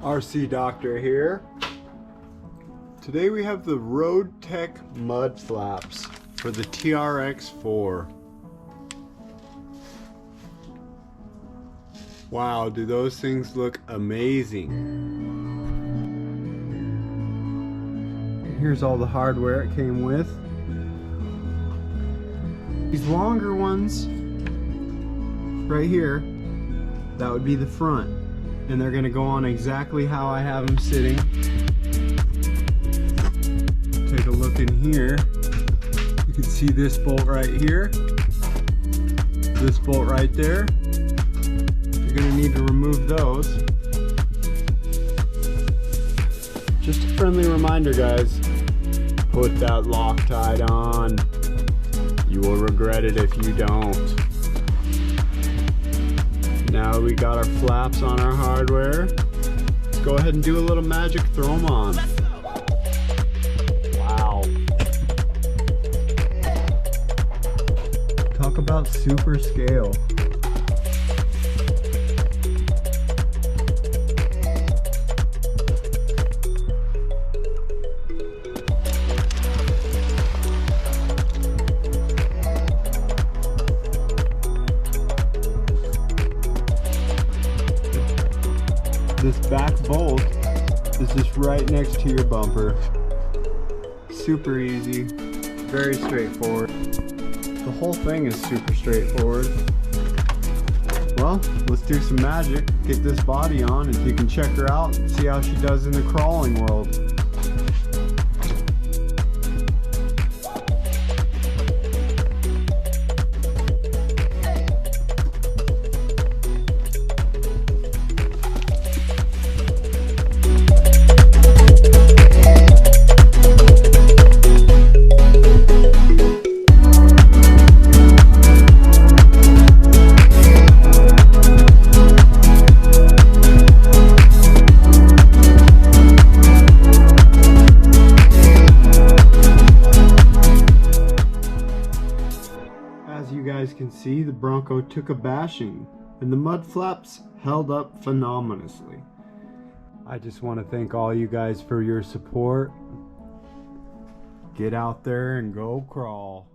RC Doctor here. Today we have the Road Tech mud flaps for the Trxx4. Wow, do those things look amazing. Here's all the hardware it came with. These longer ones right here, that would be the front. And they're gonna go on exactly how I have them sitting. Take a look in here. You can see this bolt right here. This bolt right there. You're gonna need to remove those. Just a friendly reminder, guys. Put that Loctite on. You will regret it if you don't. Now we got our flaps on our hardware. Let's go ahead and do a little magic, throw them on. Wow. Talk about super scale. This back bolt is just right next to your bumper. Super easy, very straightforward. The whole thing is super straightforward. Well, let's do some magic, get this body on, and you can check her out and see how she does in the crawling world. As you guys can see, the Bronco took a bashing and the mud flaps held up phenomenally. I just want to thank all you guys for your support. Get out there and go crawl.